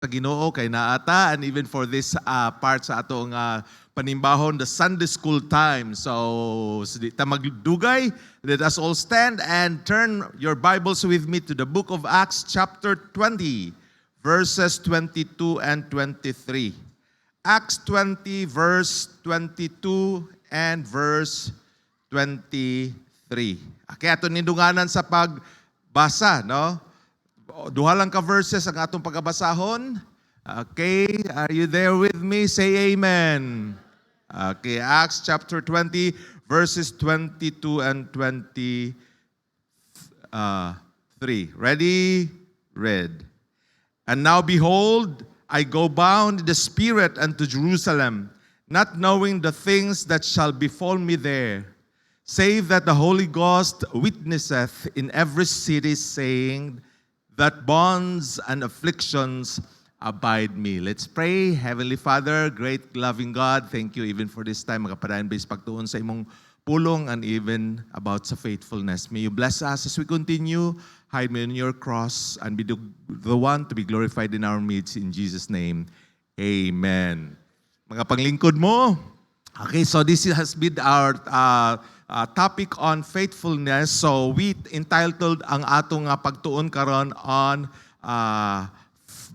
sa Ginoo kay naata, and even for this part sa atong panimbahon, the Sunday school time. So di ta magdugay, let us all stand and turn your Bibles with me to the book of Acts chapter 20, verses 22 and 23. Acts 20 verse 22 and verse 23. Okay, ato nindunganan sa pagbasa, no? Duha lang ka verses ang atong pagabasahon. Okay, are you there with me? Say amen. Okay, Acts chapter 20 verses 22 and 23. Ready? Read. And now behold, I go bound in the Spirit unto Jerusalem, not knowing the things that shall befall me there, save that the Holy Ghost witnesseth in every city, saying that bonds and afflictions abide me. Let's pray. Heavenly Father, great loving God, thank you even for this time, magapadayon based pagtuon sa imong pulong and even about sa faithfulness. May you bless us as we continue. Hide me in your cross and be the one to be glorified in our midst. In Jesus' name, amen. Mga panglingkod mo. Okay, so this has been our topic on faithfulness. So we entitled ang atong pagtuon karon on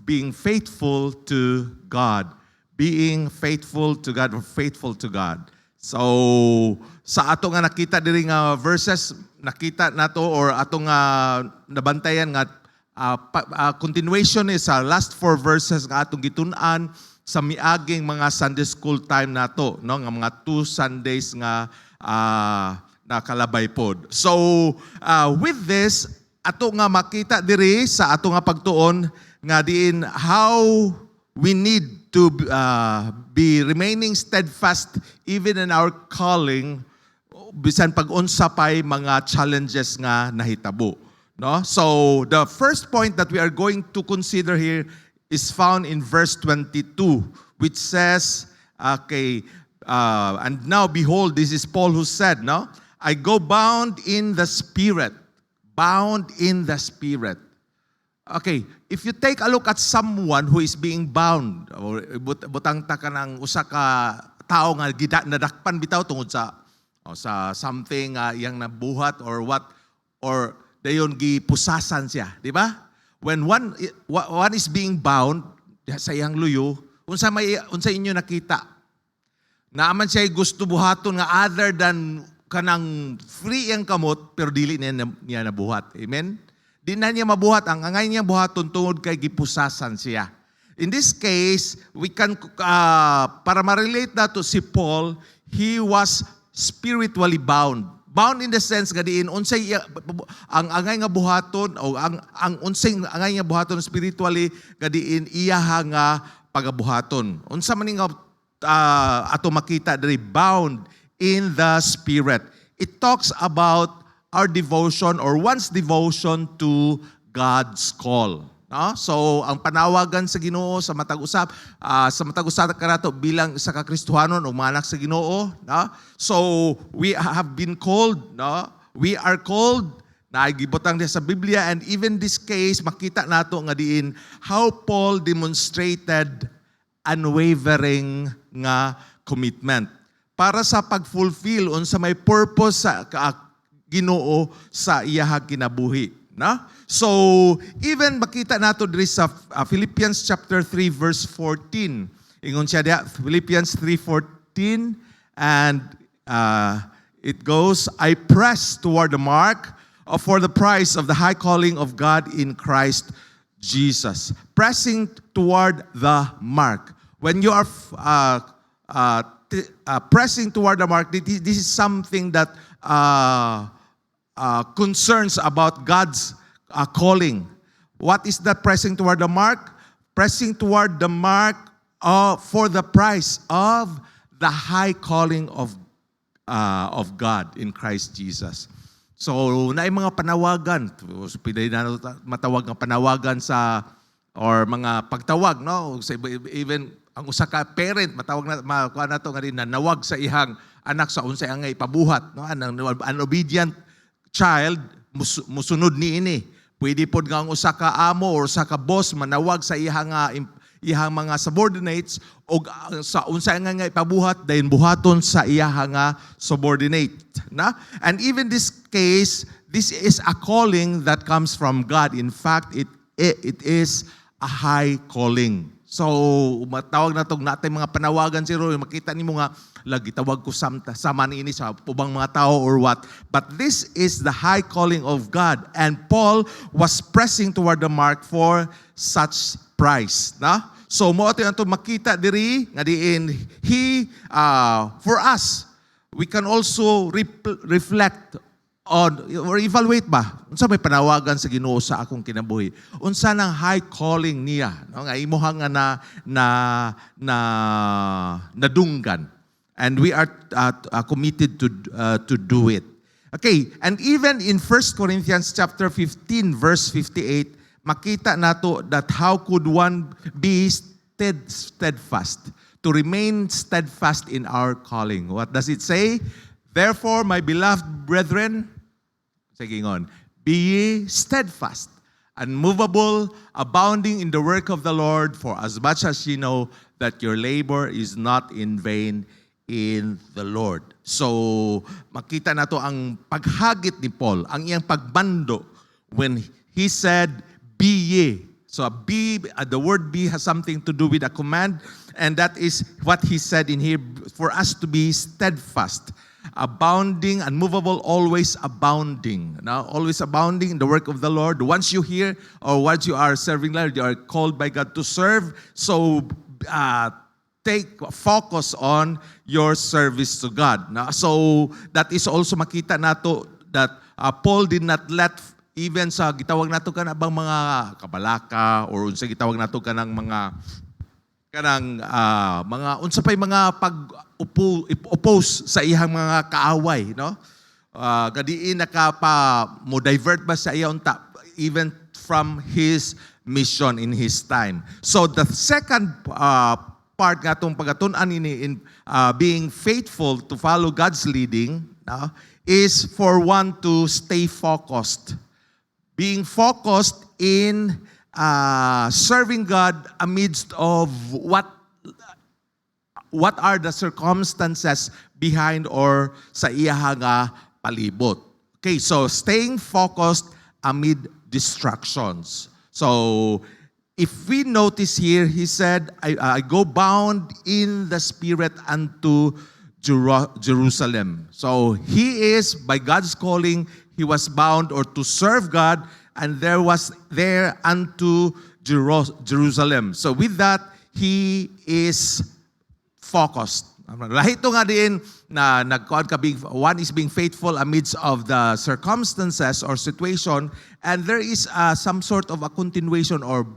being faithful to God. Being faithful to God or faithful to God. So sa ato nga nakita diri nga verses, nakita nato or ato nga nabantayan nga continuation is sa last 4 verses nga atong gitun-an sa miaging mga Sunday school time nato, no, nga mga 2 Sundays nga nakalabay pod. So with this ato nga makita diri sa ato nga pagtuon nga diin how we need to be remaining steadfast even in our calling bisan pag-unsa pay mga challenges nga nahitabo, no? So the first point that we are going to consider here is found in verse 22, which says, okay, and now behold, this is Paul who said, no, I go bound in the Spirit. Bound in the Spirit. Okay, if you take a look at someone who is being bound, or butang ta ka ng usa ka tao nga nadakpan bitaw tungod sa something yang nabuhat or what, or dayon gipusasan siya, di ba? When one is being bound sa iyang luyo, unsa inyo nakita? Naaman siya gusto buhaton nga other than kanang free ang kamot pero dili niya nabuhat. Amen? Di na niya mabuhat. Ang angay niya buhaton tungod kay gipusasan siya. In this case, we can, para ma-relate na to si Paul, he was spiritually bound. Bound in the sense nga diin unsay ang angay nga buhaton o ang unsay angay nga buhaton spiritually nga diin iya nga pagabuhaton. Unsa man nga ato makita diri bound in the Spirit. It talks about our devotion or one's devotion to God's call. No? So, ang panawagan sa Ginoo sa matag-usap kanato bilang isa ka Kristohanon o manak sa Ginoo, no? So, we have been called, no? We are called, naigibutang sa Biblia, and even this case makita nato nga diin how Paul demonstrated unwavering nga commitment para sa pag-fulfill unsa may purpose sa Ginoo sa iyahang kinabuhi, no? So, even makita nato diri sa Philippians chapter 3 verse 14. Ingon siya diha, Philippians 3:14, and it goes, I press toward the mark for the prize of the high calling of God in Christ Jesus. Pressing toward the mark. When you are pressing toward the mark, this is something that concerns about God's calling. What is that pressing toward the mark? Pressing toward the mark for the prize of the high calling of God in Christ Jesus. So, naay mga panawagan. Piday na matawag nga panawagan sa or mga pagtawag, no? Even ang usa ka parent matawag na makuha na to nga rin na nawag sa ihang anak sa unsay angay pabuhat, no? An obedient child musunod niini. Pwede pod nga ang usa ka amo or usa ka boss manawag sa iyang iyang mga subordinates o sa unsa nga ipabuhat dayon buhaton sa iyang nga subordinate, na? And even this case, this is a calling that comes from God. In fact, it is a high calling. So, matawag na itong natin mga panawagan zero, makita nimo nga, lagi tawag ko sama ini sa ubang mga tao or what. But this is the high calling of God. And Paul was pressing toward the mark for such prize. Na? So, mo ito yung makita diri, nga diin, for us, we can also reflect on or evaluate ba unsa may panawagan sa Ginoo sa akong kinabuhi, unsa nang high calling niya, no, nga imuha nga nadunggan, and we are committed to do it. Okay, and even in 1 Corinthians chapter 15 verse 58, makita nato that how could one be steadfast, to remain steadfast in our calling. What does it say? Therefore, my beloved brethren, sige on, be ye steadfast, unmovable, abounding in the work of the Lord, for as much as ye know that your labor is not in vain in the Lord. So, makita na to ang paghagit ni Paul, ang iyang pagbando when he said, be ye. So, the word be has something to do with a command, and that is what he said in here, for us to be steadfast, abounding, unmovable, always abounding. Now, always abounding in the work of the Lord. Once you hear or once you are serving Lord, you are called by God to serve. So, take focus on your service to God. Now, so, that is also makita nato that Paul did not let even sa gitawag nato ka na bang mga kabalaka or unsa gitawag nato ka ng mga unsa pay mga pag-oppose sa iyang mga kaaway, no? Gadiin mo divert ba sa iya unta even from his mission in his time. So the second part nga itong pagatunan in being faithful to follow God's leading, no, is for one to stay focused. Being focused in serving God amidst of what are the circumstances behind or sa iyang palibot. Okay, so staying focused amid distractions. So, if we notice here, he said, I go bound in the Spirit unto Jerusalem. So, he is, by God's calling, he was bound or to serve God, and there was there unto Jerusalem. So with that, he is focused. Lahito nga din na nagkuhan ka, one is being faithful amidst of the circumstances or situation, and there is some sort of a continuation or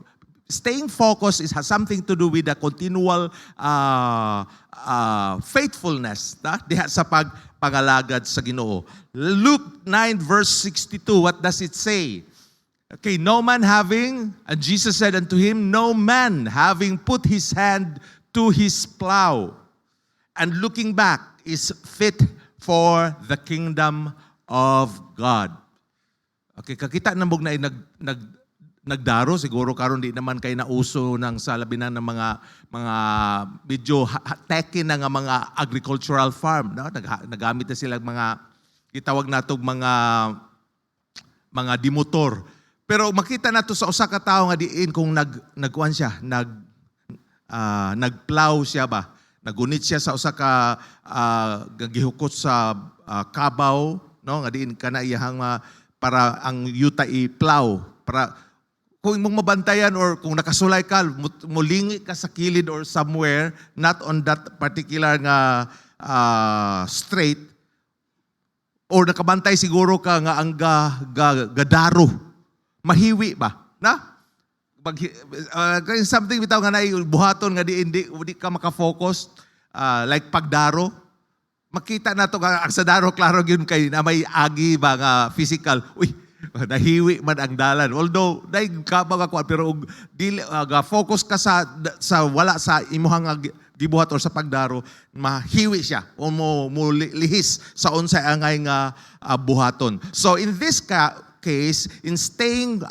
staying focused has something to do with the continual faithfulness diha sa pagalagad sa Ginoo. Luke 9 verse 62, what does it say? Okay, no man having, and Jesus said unto him, no man having put his hand to his plow and looking back is fit for the kingdom of God. Okay, kakita na mong nagdaro, siguro karon di naman kay nauso ng sa labinan ng mga medyo techy na nga mga agricultural farm, no? Nagamit na sila mga gitawag natog mga dimotor. Pero makita nato sa usa ka tawo nga diin kung nagkuan siya, nagplow siya ba? Nagunit siya sa usa ka gihukot sa kabaw, no? Nga diin kana iyang para ang yuta i-plow para kung mong mabantayan or kung nakasulay ka, mulingi ka sa kilid or somewhere, not on that particular nga straight, or nakabantay siguro ka nga ang gadaro, mahiwi ba? Na? Something bitaw nga na buhaton nga di ka makafocus, like pagdaro, makita na to ang sa daro, klaro yun kay na may agi ba nga physical, uy, nahiwi man ang dalan. Although, dahil ka ba ako, pero focus ka sa wala sa imuhang gibuhat or sa pagdaro, mahiwi siya o mo lihis sa unsay angay nga buhaton. So in this case, in staying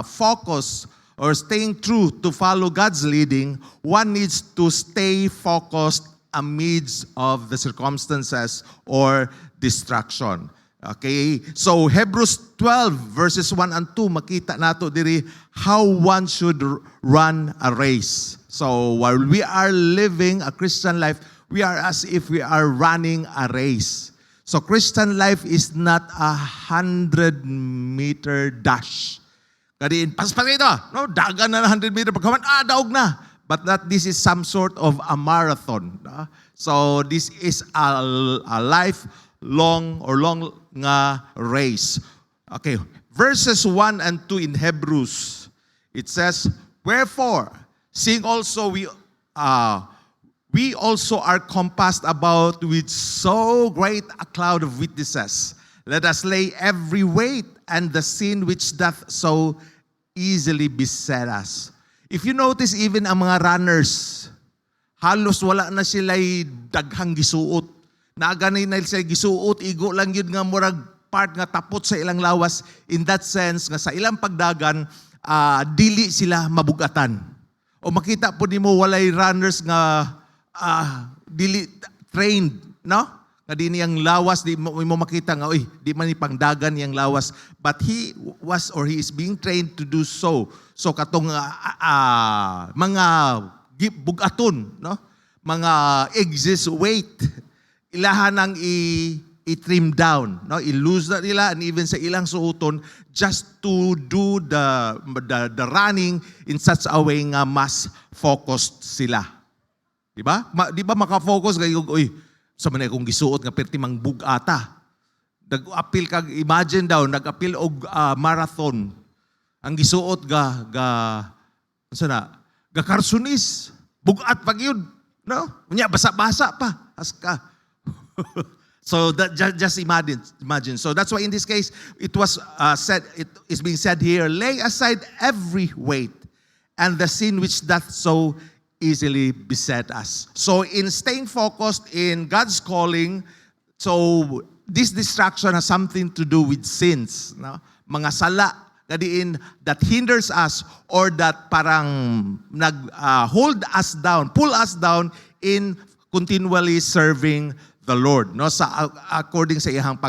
focused or staying true to follow God's leading, one needs to stay focused amidst of the circumstances or distraction. Okay, so Hebrews 12 verses 1 and 2, makita nato diri how one should run a race. So while we are living a Christian life, we are as if we are running a race. So Christian life is not 100-meter dash. Kadiin, paspas ito, no? Dagan na 100-meter, pagkaman, daog na. But that this is some sort of a marathon. No? So this is a lifelong or long nga race. Okay, verses 1 and 2 in Hebrews, it says, wherefore, seeing also we also are compassed about with so great a cloud of witnesses. Let us lay every weight and the sin which doth so easily beset us. If you notice, even ang mga runners, halos wala na sila'y daghang gisuot. Naganay na sila gisuot, igo lang yun nga murag part nga tapot sa ilang lawas. In that sense, nga sa ilang pagdagan, dili sila mabugatan. O makita po ni mo, walay runners nga dili trained, no? Nga di niyang lawas, di mo makita nga, di man ni pangdagan niyang lawas. But he was or he is being trained to do so. So katong mga bugaton, no? Mga exist weight, ilahan ang i-trim down, no? I-lose na nila and even sa ilang suoton just to do the running in such a way nga mas focused sila. Di ba? Di ba maka-focus kayo, sa manay kong gisuot nga perti mang bugata. Nag-appeal kag, imagine daw, nag-appeal og marathon. Ang gisuot ga karsunis. Bugat pag yun. No? Unya, basa-basa pa. Aska. So that just imagine. So that's why in this case, it was said, it is being said here, lay aside every weight and the sin which doth so easily beset us. So in staying focused in God's calling, so this distraction has something to do with sins. No? Mga sala kadiin that hinders us or that parang hold us down, pull us down in continually serving the Lord, no, sa according sa iyang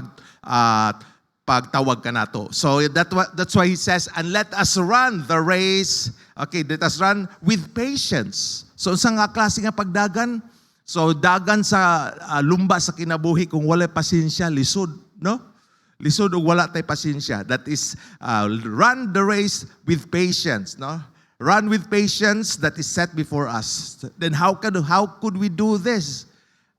pagtawag kanato. So that's why he says, and let us run the race. Okay, let us run with patience. So sa nga klase nga pagdagan, so dagan sa lumba sa kinabuhi kung wala pasensya, lisod, no? Lisod o wala tay pasensya. That is run the race with patience, no? Run with patience that is set before us. Then how could we do this?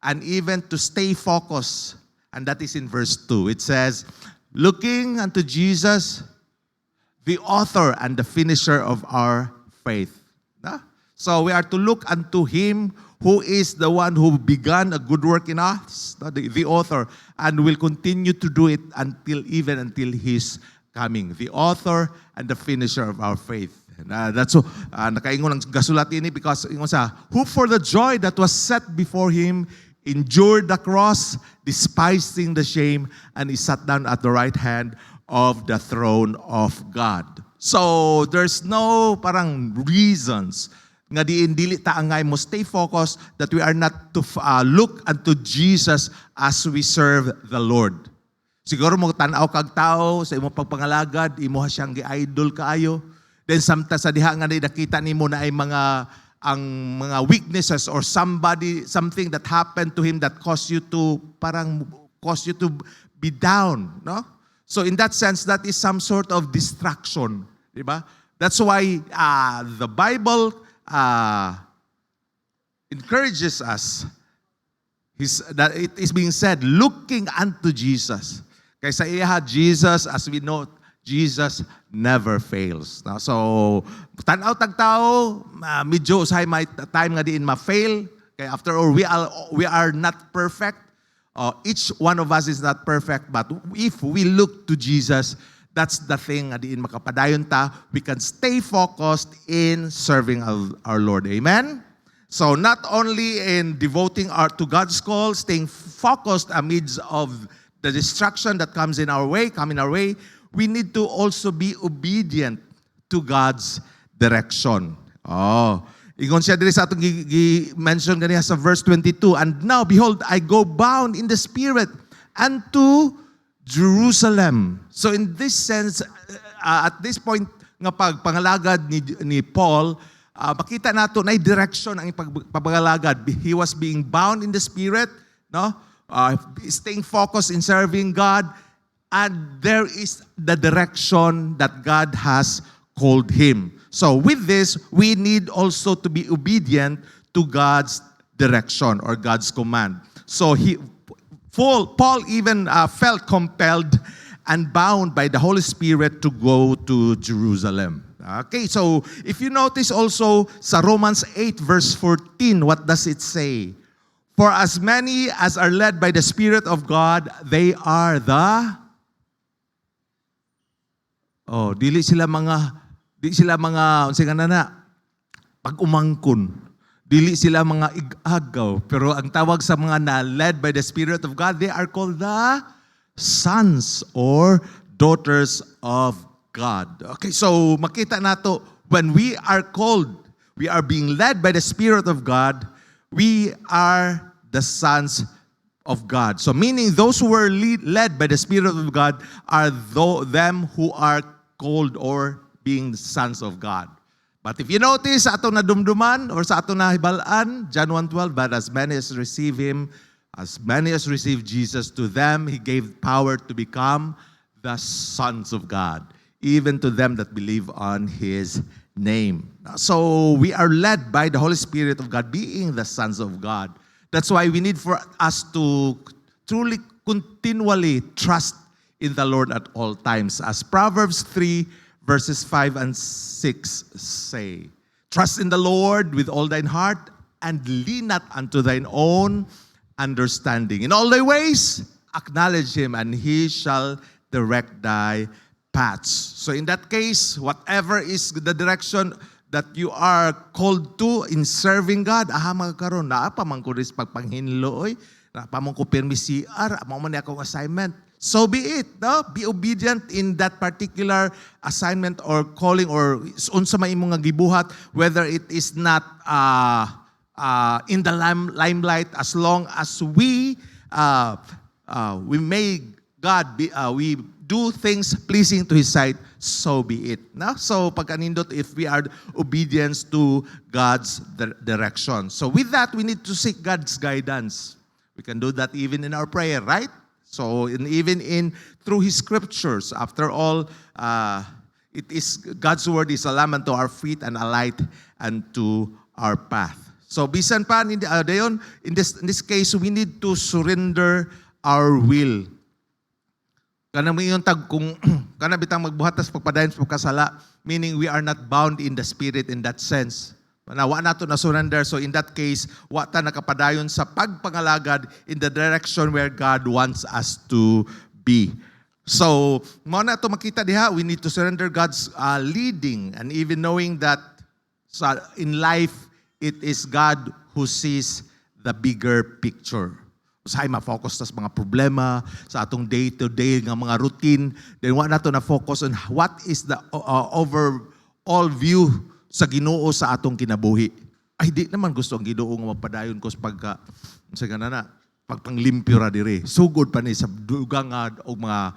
And even to stay focused. And that is in verse 2. It says, looking unto Jesus, the author and the finisher of our faith. No? So we are to look unto Him who is the one who began a good work in us, the author, and will continue to do it until His coming. The author and the finisher of our faith. That's so, nakaingon ang gasulat ini because ingon sa, who for the joy that was set before Him endured the cross, despising the shame, and He sat down at the right hand of the throne of God. So there's no parang reasons nga dili ta angay mo stay focused that we are not to look unto Jesus as we serve the Lord. Siguro mo tan-aw kag tao sa imong pagpangalagad, imo siyang gi-idol kaayo. Then sometimes sa diha nga nakita nimo na ay mga weaknesses or something that happened to him that caused you to be down, no? So in that sense, that is some sort of distraction, di ba? That's why the Bible encourages us. That it is being said, looking unto Jesus. Kaysa iya Jesus, as we know, Jesus never fails. Now, so, tanaw tagtao, medyo usahay may time nga diin ma-fail. Kaya after all, we are not perfect. Each one of us is not perfect, but if we look to Jesus, that's the thing nga diin makapadayon ta. We can stay focused in serving our Lord. Amen? So, not only in devoting to God's call, staying focused amidst of the distraction that come in our way, we need to also be obedient to God's direction. Oh, ingon siya diri sa atong mention ganiya sa verse 22, and now behold, I go bound in the Spirit unto Jerusalem. So in this sense, at this point nga pagpangalagad ni Paul, makita nato na direction ang pagpangalagad. He was being bound in the Spirit, no? Staying focused in serving God, and there is the direction that God has called him. So with this, we need also to be obedient to God's direction or God's command. So Paul even felt compelled and bound by the Holy Spirit to go to Jerusalem. Okay, so if you notice also sa Romans 8 verse 14, what does it say? For as many as are led by the Spirit of God, they are the... Oh, dili sila mga unsay kanana pag-umangkon. Dili sila mga igagaw, pero ang tawag sa mga na led by the Spirit of God, they are called the sons or daughters of God. Okay, so makita nato when we are called, we are being led by the Spirit of God, we are the sons of God. So meaning those who were led by the Spirit of God are them who are called or being sons of God. But if you notice sa ato na dumduman or sa ato na hibalaan, John 1:12, but as many as receive Him, as many as receive Jesus, to them He gave power to become the sons of God, even to them that believe on His name. So we are led by the Holy Spirit of God, being the sons of God. That's why we need for us to truly continually trust in the Lord at all times. As Proverbs 3 verses 5 and 6 say, trust in the Lord with all thine heart, and lean not unto thine own understanding. In all thy ways, acknowledge Him, and He shall direct thy paths. So in that case, whatever is the direction that you are called to in serving God, magkaroon na pa man ko ris pagpanghinlo, na pa man ko permi CR, mo man akong assignment. So be it, no? Be obedient in that particular assignment or calling or unsa may imong nga gibuhat, whether it is not in the limelight, as long as we make God be, we do things pleasing to His sight, so be it. No? So pagkanindot, if we are obedience to God's direction. So with that, we need to seek God's guidance. We can do that even in our prayer, right? So even through His scriptures, after all, it is God's word is a lamp unto our feet and a light unto our path. So bisan pa dayon, in this case, we need to surrender our will. Kana mo yung tag kung kana bitang magbuhatas pagpadayon sa pagkasala, meaning we are not bound in the spirit in that sense. Wa nato na surrender. So in that case, wa ta nakapadayon sa pagpangalagad in the direction where God wants us to be. So, mo na to makita diha, we need to surrender God's leading, and even knowing that in life, it is God who sees the bigger picture. Usahay ma-focus sa mga problema, sa atong day-to-day nga mga routine, then wa nato na focus on what is the overall view sa Ginoo sa atong kinabuhi. Ay di naman gusto ang Ginoo nga magpadayon ko sa pagpanglimpyo ra dire. Sugod pa ni sa dugang o mga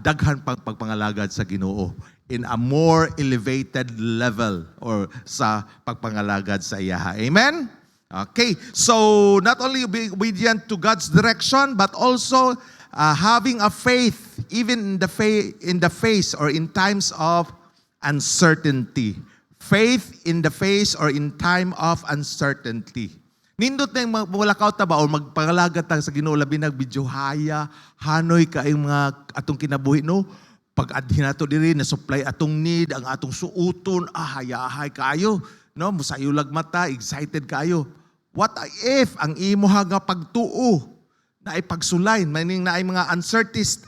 daghan pagpangalagad sa Ginoo in a more elevated level or sa pagpangalagad sa iya. Amen? Okay, so not only being obedient to God's direction, but also having a faith even in the face or in times of uncertainty. Faith in the face or in time of uncertainty. Nindot na yung mulakaw ta ba o magpangalagat ta sa Ginoo labi nag-video haya, hanoy ka yung mga atong kinabuhi, no? Pag-adhin nato diri na supply atong need, ang atong suuton, hayahay kayo, no? Musayulag mata, excited kayo. What if ang imo nga pagtuo na ay pagsulay, meaning na ay mga uncertainties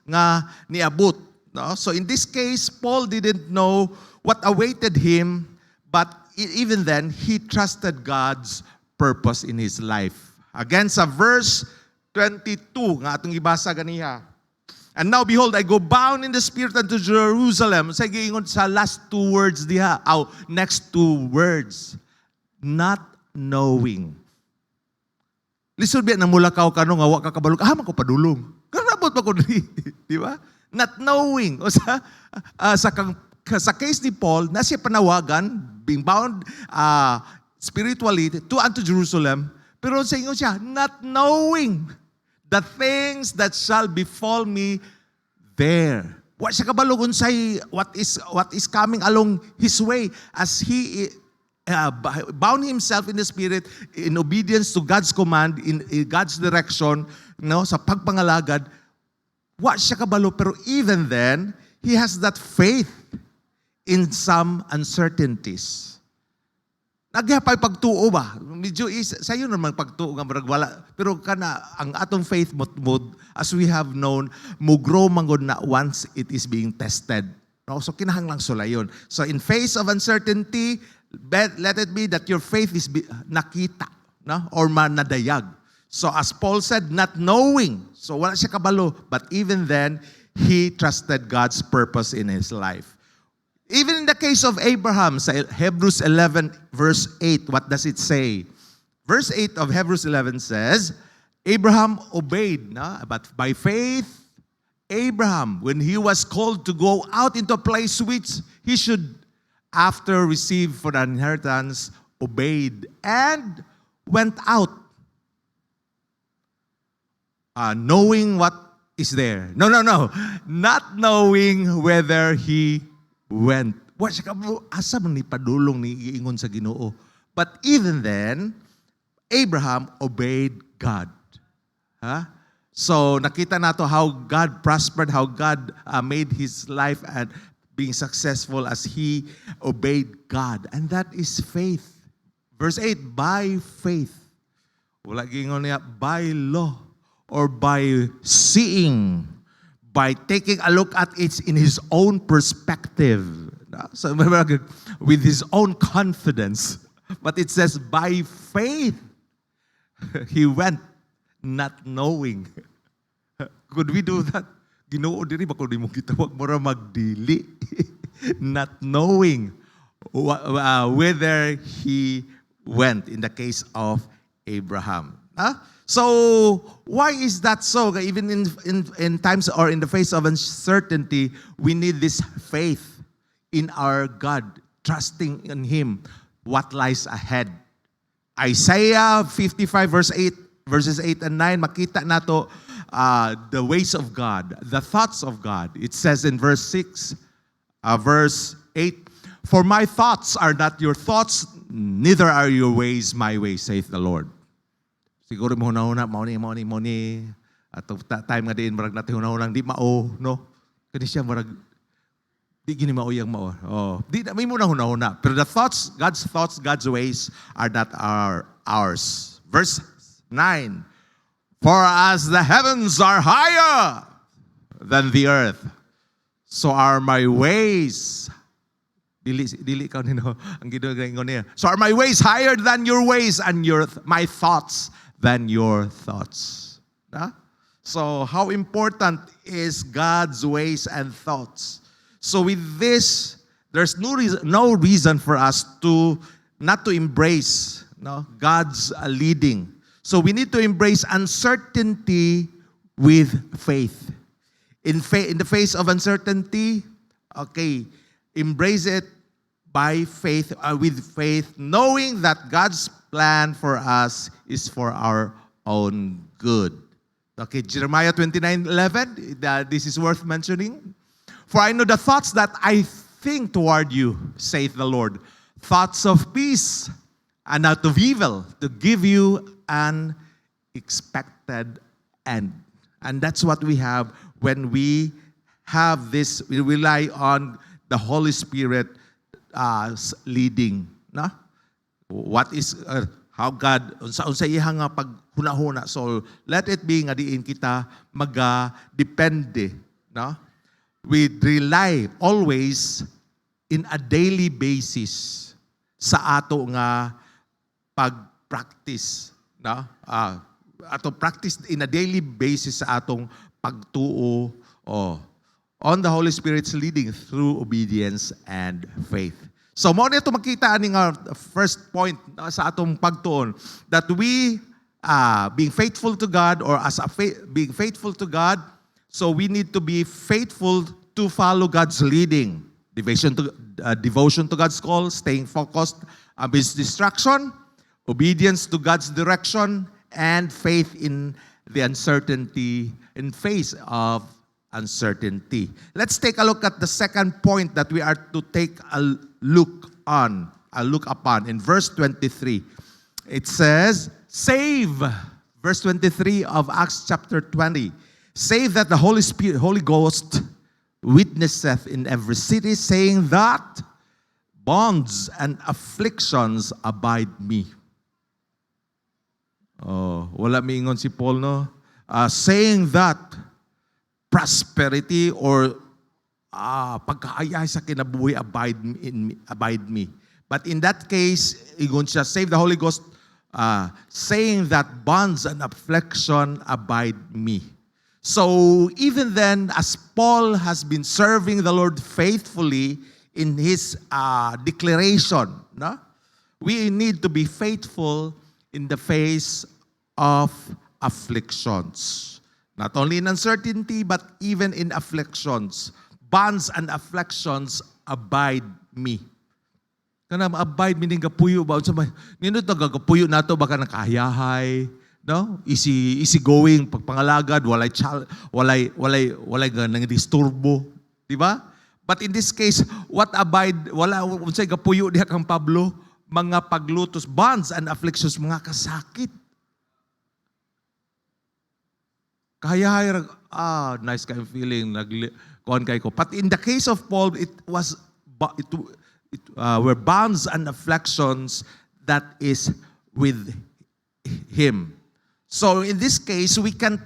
nga niabot, no? So in this case, Paul didn't know what awaited him, but even then, he trusted God's purpose in his life. Again, sa verse 22, nga atong ibasa ganiya. And now behold, I go bound in the spirit unto Jerusalem. Sa giingon sa last two words diha, next two words. Not knowing. Lisod biya na mulakaw ka no, nga wa ka kabalo, man ko padulong. Karabot pa ko di ba? Not knowing. O sa case ni Paul, na siya panawagan, being bound spiritually unto Jerusalem, pero sa inyo siya, not knowing the things that shall befall me there. Wa siya kabalo unsay what is coming along his way as he bound himself in the spirit in obedience to God's command, in God's direction, sa pagpangalagad. Wa siya kabalo, pero even then, he has that faith in some uncertainties. Naghapay pagtuo ba? Medyo sayo naman pagtuo nga marag wala. Pero kana ang atong faith mod as we have known, mugrow manggod na once it is being tested. No? So kinahanglang sulayon. So in face of uncertainty, let it be that your faith is nakita, no? Or manadayag. So as Paul said, not knowing. So wala siya kabalo, but even then he trusted God's purpose in his life. Even in the case of Abraham, sa Hebrews 11 verse 8, what does it say? Verse 8 of Hebrews 11 says, Abraham obeyed, no? But by faith, Abraham, when he was called to go out into a place which he should, after receive for the inheritance, obeyed and went out, knowing what is there. No. Not knowing whether he went. Asa man ni padulong ni iingon sa Ginoo. But even then, Abraham obeyed God. So nakita nato how God prospered, how God made his life and being successful as he obeyed God. And that is faith. Verse 8, by faith. Wala gingon niya, by law or by seeing, by taking a look at it in his own perspective. So with his own confidence. But it says, by faith, he went, not knowing. Could we do that? Ginoo diri ba kung di mo kita, wag mo ra magdili. Not knowing whether he went in the case of Abraham. So why is that so? Even in times or in the face of uncertainty, we need this faith in our God, trusting in Him what lies ahead. Isaiah 55 verses 8 and 9, makita nato the ways of God, the thoughts of God. It says in verse 8, for my thoughts are not your thoughts, neither are your ways my ways, saith the Lord. Siguro mo hunahuna, mauni. At time nga din, marag natin hunahunang, di mao, no? Kani siya, marag, di gini mao yang mao. Oh, di may muna hunahuna. Pero God's thoughts, God's ways are not ours. Verse 9, for as the heavens are higher than the earth, so are my ways. Dili ka nino ang ginagawa niya. So are my ways higher than your ways, and my thoughts than your thoughts. So how important is God's ways and thoughts? So with this, there's no reason for us not to embrace God's leading. So we need to embrace uncertainty with faith. In the face of uncertainty, embrace it by faith, with faith, knowing that God's plan for us is for our own good. Jeremiah 29:11, this is worth mentioning. For I know the thoughts that I think toward you, saith the Lord, thoughts of peace and not of evil, to give you an expected end. And that's what we have when we have this, we rely on the Holy Spirit leading. What is, how God, unsa iyang nga paghuna-huna. So, let it be nga diin kita depende. We rely always in a daily basis sa ato nga pag-practice. Ato practice in a daily basis sa atong pagtuo Oh, on the Holy Spirit's leading through obedience and faith. So, mo nito makita aning first point sa atong pagtuon that we being faithful to God or being faithful to God, so we need to be faithful to follow God's leading. Devotion to God's call, staying focused amidst distraction, obedience to God's direction, and faith in the uncertainty, in face of uncertainty. Let's take a look at the second point that we are to take a look upon. In verse 23, it says, save, verse 23 of Acts chapter 20, save that the Holy Ghost witnesseth in every city, saying that bonds and afflictions abide me. Oh, wala miingon si Paul, no? Saying that prosperity or pagkaayay sa kinabuhi abide me. But in that case, ingon siya, save the Holy Ghost, saying that bonds and affliction abide me. So even then, as Paul has been serving the Lord faithfully in his declaration, no? We need to be faithful in the face of afflictions. Not only in uncertainty, but even in afflictions. Bonds and afflictions abide me. Kana abide meaning gapuyo ba? Nindot na gagapuyo nato baka nakahayahay, no? Easy going pagpangalagad, walay nang disturbo, di ba? But in this case, what abide, wala unsay gapuyo diha kang Pablo, mga paglutos, bonds and afflictions, mga kasakit. Kahayahay, nice kind of feeling, kuhan kay ko. But in the case of Paul, it were bonds and afflictions that is with him. So in this case, we can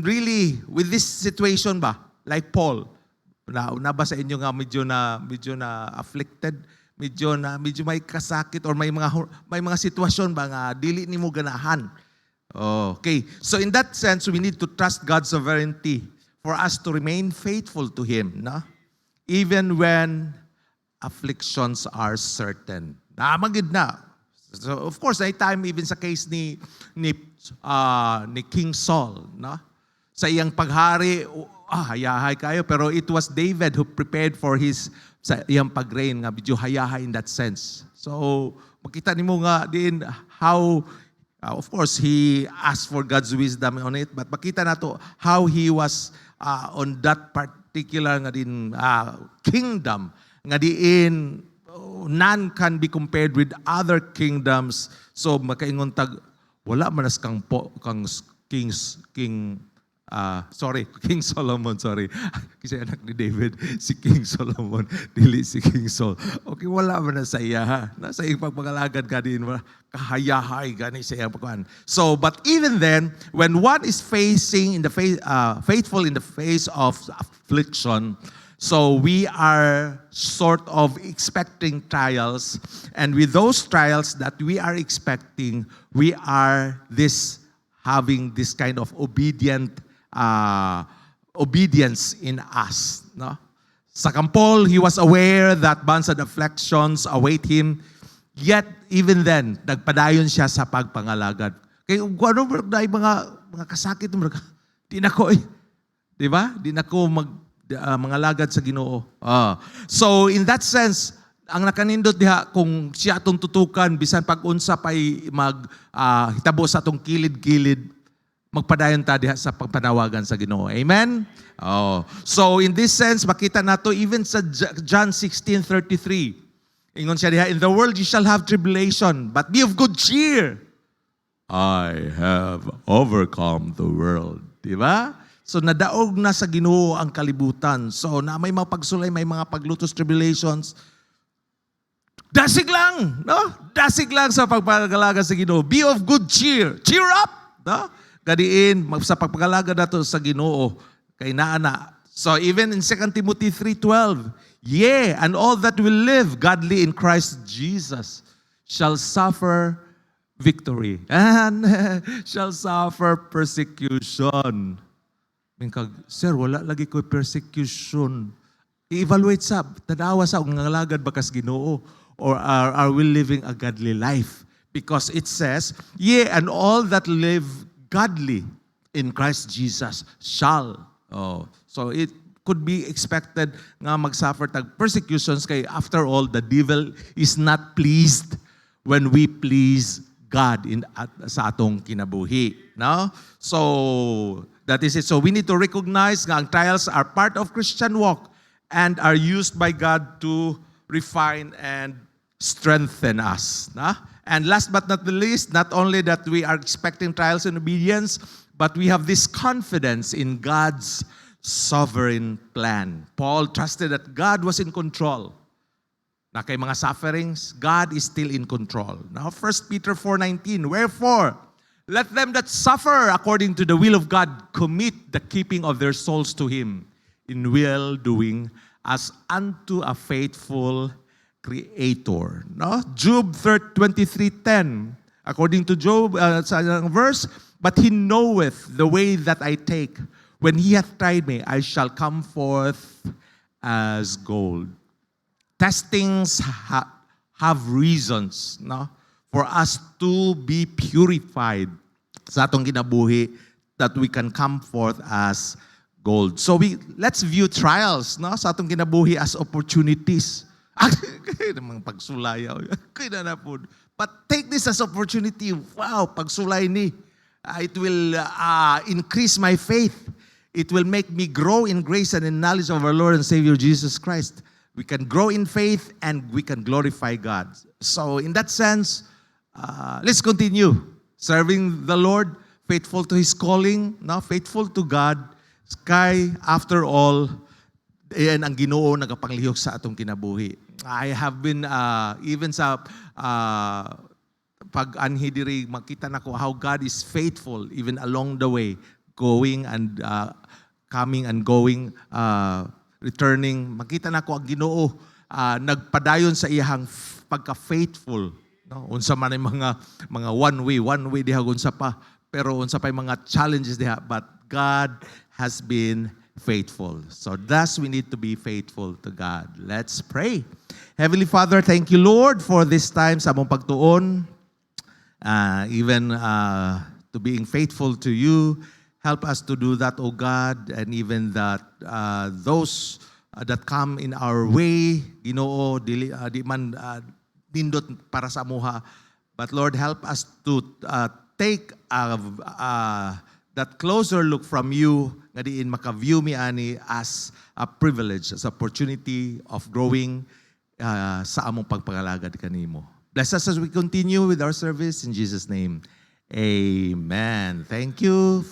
really, with this situation ba, like Paul, naba sa inyo nga medyo na afflicted, medyo may kasakit or may mga sitwasyon ba nga dili nimo ganahan. Okay. So in that sense, we need to trust God's sovereignty for us to remain faithful to Him, no? Even when afflictions are certain. Namagid na. So of course, ay time even sa case ni King Saul, no? Sa iyang paghari, hayahay kayo, pero it was David who prepared for sa iyang pag-reign nga medyo hayahay in that sense. So makita nimo nga din how of course, he asked for God's wisdom on it, but makita nato how he was on that particular nga din kingdom nga diin none can be compared with other kingdoms. So makaingon tag wala manas kang King Solomon, sorry. Kasi anak ni David, si King Solomon, dili si King Saul. Okay, wala man na sa iya, ha? Nasa iyong pagpagalagad ka din, kahayahay, gani sa iyang pagkuhan. So, but even then, when one is faithful in the face of affliction, so we are sort of expecting trials, and with those trials that we are expecting, we are having this kind of obedience in us. No? Sa Paul, he was aware that bonds and afflictions await him, yet even then, nagpadayon siya sa pagpangalagad. Kaya kung ano mga kasakit, di na ko di ba? Di na ko mangalagad sa Ginoo. So in that sense, ang nakanindot diha kung siya atong tutukan bisan pag-unsa pay hitabo sa atong kilid-kilid, magpadayon ta diha sa pagpanawagan sa Ginoo. Amen? So in this sense, makita nato even sa John 16:33. Ingon siya diha, in the world you shall have tribulation, but be of good cheer. I have overcome the world. Di ba? So nadaog na sa Ginoo ang kalibutan. So na may mga pagsulay, may mga paglutos, tribulations. Dasig lang, no? Dasig lang sa pagpagalaga sa Ginoo. Be of good cheer. Cheer up, no? Kadiin sa pagpagalaga nato sa Ginoo kay naana. So even in 2 Timothy 3:12, yea, and all that will live godly in Christ Jesus shall suffer victory and shall suffer persecution. Mingkag, sir, wala lagi ko persecution. I-evaluate sa, tanawa sa, kung ngalagad bakas Ginoo, or are we living a godly life? Because it says, yea, and all that live godly in Christ Jesus shall. Oh, so it could be expected nga magsuffer tag persecutions kay after all, the devil is not pleased when we please God sa atong kinabuhi. No? So, that is it. So, we need to recognize nga ang trials are part of Christian walk and are used by God to refine and strengthen us. No? And last but not the least, not only that we are expecting trials and obedience, but we have this confidence in God's sovereign plan. Paul trusted that God was in control. Na kay mga sufferings, God is still in control. Now, 1 Peter 4:19, wherefore, let them that suffer according to the will of God commit the keeping of their souls to Him in well-doing as unto a faithful Creator. No? Job 23:10, according to Job, sa verse, but He knoweth the way that I take. When He hath tried me, I shall come forth as gold. Testings have reasons, no, for us to be purified sa atong kinabuhi, that we can come forth as gold. So let's view trials, no, sa atong kinabuhi as opportunities. Kaya namang pagsulayaw. Kaya na po. But take this as opportunity. Wow, pagsulay ni. It will increase my faith. It will make me grow in grace and in knowledge of our Lord and Savior Jesus Christ. We can grow in faith and we can glorify God. So in that sense, let's continue serving the Lord, faithful to His calling, no? Faithful to God. Kay, after all, yan ang Ginoo nagapanglihok sa atong kinabuhi. I have been, even sa pag-anhi diri, makita na ko how God is faithful even along the way, going and coming and going, returning. Makita na ko ang Ginoo nagpadayon sa iyang pagka-faithful. No? Unsa man ay mga one way diha unsa pa, pero unsa pa mga challenges diha, but God has been faithful. So thus we need to be faithful to God. Let's pray. Heavenly Father, thank you, Lord, for this time sa among pagtuon, even to being faithful to you. Help us to do that, O God, and even that those that come in our way, Ginoo, di man nindot para sa amuha, but Lord, help us to take that closer look from you, nga diin maka-view mi ani as a privilege, as opportunity of growing sa among pagpangalagad kanimo. Bless us as we continue with our service in Jesus' name. Amen. Thank you.